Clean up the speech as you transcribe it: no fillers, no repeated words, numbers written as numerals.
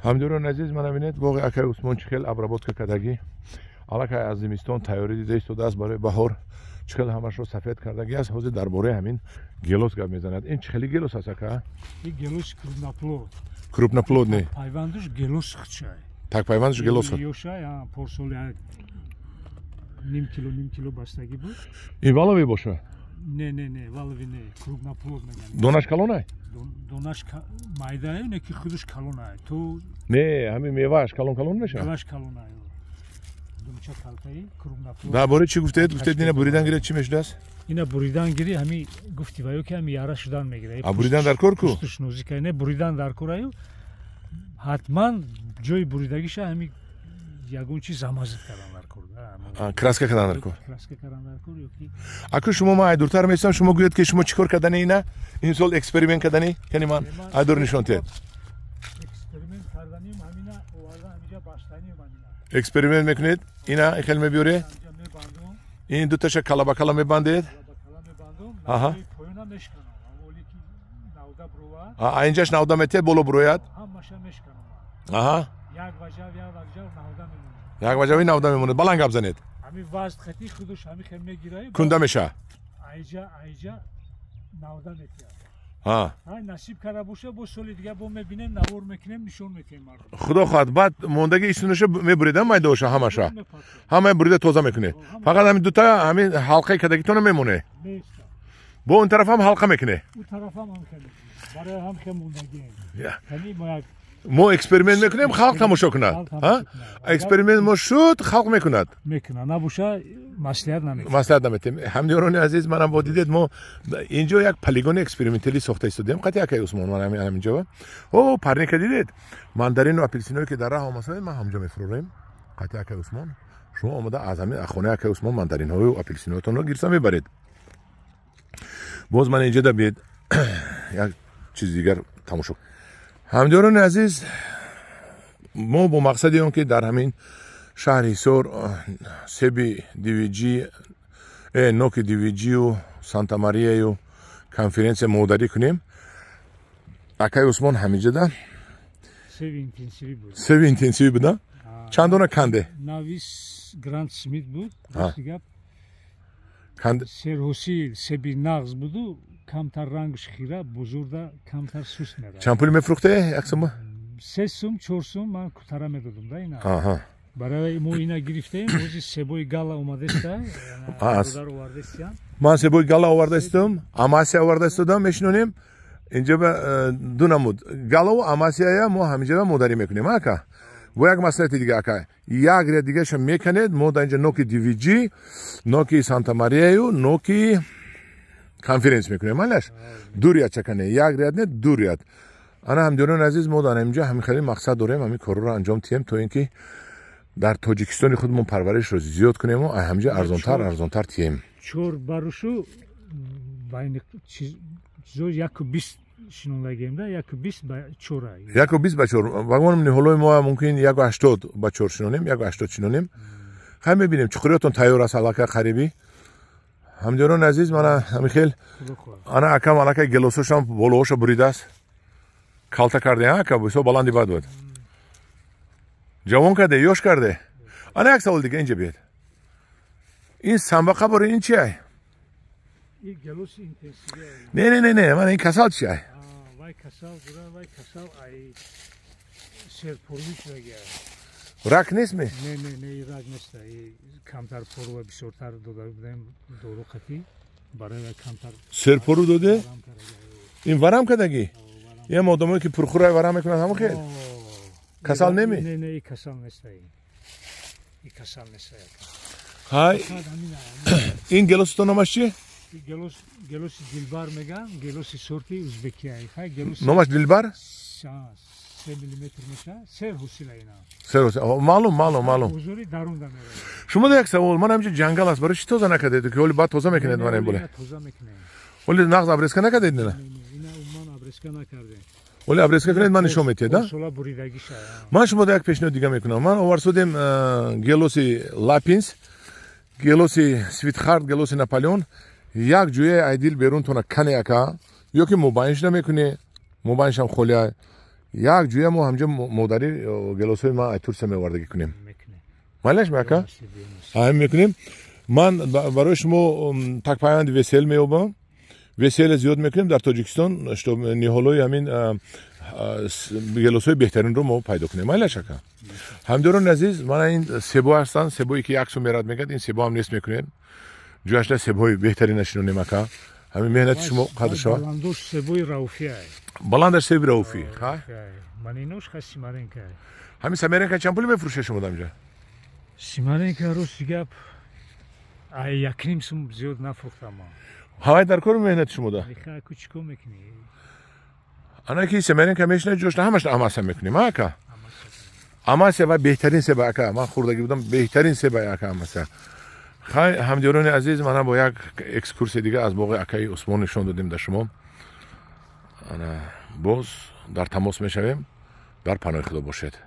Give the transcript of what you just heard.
ҳамдурон азиз манабинед воқеъ акай усмон чӣ хел абработка кардагӣ аллакай аз зимистон тайёрӣ дида истодааст барои баҳор чӣ хел ҳамашро сафед кардагӣ аст. ҳозир дар бораи ҳамин гелос гап мезанад. Ин чӣ хели гелос аст ака? Ин гелос крупноплод. Крупноплод не. Пайвандаш гелос хчай. Так пайвандаш гелос. Ёшай, порсоли ним кило бастагӣ буд. Ин валави боша? Не, валави не, крупноплод меган. Донаш калонай? Донаш майдае, не ки худаш калонае. То не, ҳамин мевааш калон меша? Мевааш калонае. Думча калтаи крупноплод. Дар бораи чӣ гуфтед? Гуфтед ина буридан гирад чӣ мешудааст? Ина буридан гири ҳами гуфти ваё ки ҳами яра шудан мегирад. А буридан дар кор ку? Пуштуш нозика не буридан дар кораю. Ҳатман ҷои буридагиша ҳами ягон чиз замазид кардан дар кор. Краска кардан дар кор. Краска кардан дар кор ёки. Аку шумо ман айдуртар меистам, шумо гӯед ки шумо чӣ кор кардани ина? Ин сол эксперимент кардани? Кани ман айдур нишон тед. Эксперимент карданим ҳамина оварда ҳамиҷа баштаним ҳамина. Эксперимент мекунед? Ина хел мебиёре? Ин дуташа кала ба кала мебандед? Аҳа. Поёна мешканам. Аввали ки навда брояд. Инҷаш навда метед, боло брояд? Ҳамаша мешканам. Аҳа. Як ваҷав навда мемонад. Як ваҷави навда мемонад. Баланд гап занед. Ҳами васт хати худаш ҳами хел мегирад. Кунда меша. Айҷа навда метиҳад. Ҳа. Насиб карда боша бо соли дига бо мебинем, навор мекунем, нишон метиҳем мардум. Худо хоҳад, баъд мондаги исунаша мебурида майдоша ҳамаша. Ҳама бурида тоза мекунед. Фақат ҳамин дута ҳамин ҳалқаи кадагитона мемоне. Бо он тараф ҳам ҳалқа мекуне. Он тараф ҳам ҳалқа мекунем. Барои ҳам хел мондагием. Яъни мо эксперимент мекунем, халқ тамошо кунад. Эксперимент мо шуд, халқ мекунад. Мекунад, набоша маслиҳат наметем. Маслиҳат наметем. Ҳамдиёрони азиз, манам бо дидед мо инҷо як полигони экспериментали сохта истодем. Қати акай Усмон манам ҳаминҷо. О, парника дидед? Мандарину апелсиное ки дар раҳ омасад, ман ҳамҷо мефурӯем. Қати акай Усмон. Шумо омада аз ҳамин ахонаи акай Усмон мандаринҳою апелсиноятонро гирса мебаред. боз ман инҷо дабиед як чизи дигар тамошо. ҳамдиёрони азиз, мо бо мақсади он ки дар ҳамин шаҳри Ҳисор себи дивиҷӣ, ноки дивиҷию Санта Марияю конференсия модарӣ кунем. Акай Усмон ҳаминҷода себи интенсивӣ буда. Чандона канде? Навис Грант Смит буд. Серҳоси себи нағз буду. Камтар рангш хира, бузурда камтар сус мерад. Чанд пули мефурӯхте як сум? 3 сум, 4 сум ман кутара медодам да ина. Барои мо ина гирифтем, ҳозир себои гала омадеста. Ман себои гала оварда истодам, амасия оварда истодам, мешинонем. Инҷо ба ду намуд. Галаву амасияя мо ҳаминҷода модарӣ мекунем, ака. Бо як маслиҳати дига ака. Як ред дигаша меканед, мо дар инҷо ноки дивиҷӣ, ноки Санта Марияю, ноки конференс мекунем, малаш? Дурият чакане, як ряд не, дурият. Ана ҳамдиёрони азиз, мо дар инҷо ҳамин хеле мақсад дорем, ҳамин корро анҷом диҳем, то ин ки дар тоҷикистони худмон парваришро зиёд кунему, ҳамҷо арзонтар диҳем. Чор барушу байни чизо 120 шинондагием да, 120 ба 4. 120 ба 4. Вагон ниҳолои мо мумкин 180 ба 4 шинонем, 180 шинонем. Хай мебинем чуқуриётон тайёр аст аллакай қарибӣ. ҳамдиёрони азиз, мана ҳамин хел ана акам аллакай гелосошам болоҳоша буридааст. Калта карде, ака бисёр баланди бад буд. Ҷавон карде, ёш карде. Ана як савол дига инҷа биед. Ин самбақа бори ин чи ай? Ин гелоси интенсивия. Не, мана ин касал чи ай? Вай касал бура, вай касал ай серпурвич рагия. Рак нест ме? Не, рак нест. Камтар пору бисёртар дода будем дору қати. Барои камтар. Серпору доде? Ин варам кардагӣ? Ям одамое ки пурхӯрай варам мекунад ҳамон хел? Касал неми? Не, касал нест. И касал нест. Ҳай. Ин гелоситон номаш чи? Гелоси Дилбар меган, гелоси сорти узбекия. Хай гелоси. Номаш Дилбар? 3 миллиметр меша, серҳосила ина. Серҳоси, маълум. Бузури дарунда мерад. Шумо да як савол, ман ҳамҷо ҷангал аст, барои чӣ тоза накардед? Ки ҳоли баъд тоза мекунед мана ин боле? Тоза мекунем. ҳоли нағз абреска накардед ина? Ина уман абреска накардем. ҳоли абреска кунед ман нишон метиҳед, да? Сола буридагиша. Ман шумо да як пешниҳод дига мекунам. Ман оварсодем гелоси Лапинс, гелоси Свитхард, гелоси Наполеон. Як ҷояи айдил берунтона кане ака, ё ки мубайинш намекунӣ, мубайиншам холия. як ҷӯя мо ҳамҷо модари гелосҳои ман айтурсия мевардагӣ кунем майлаш мака ҳамин мекунем ман барои шумо такпайванди весел меёбам весел зиёд мекунем дар тоҷикистон чтоб ниҳолҳои ҳамин гелосҳои беҳтаринро мо пайдо кунем майлаш ака ҳамдиёрони азиз мана ин себо ҳастанд себое ки 1 сум мерад мегӯяд ин себо ҳам нест мекунем ҷӯяшда себои беҳтарина шинонем ака ҳамин меҳнати шумо қадр шавад баландош себои рауфия баландаш себи рауфӣ манинош ха симаренка ҳамин самаренка чанд пули мефурӯшед шумо дамҷа симаренка рости гап 1 сум зиёд нафурӯхтам ҳавай дар кору меҳнати шумо да ку чикор мекунӣ ана ки самаренка мешинад ҷошта ҳамашна амаса мекунем ака амаса ва беҳтарин себа ака ман хурдагӣ будам беҳтарин себа ака амаса хай ҳамдиёрони азиз мана бо як экскурсия дига аз боғи акаи усмон нишон додем да шумо ана боз дар тамос мешавем дар паноҳи худо бошед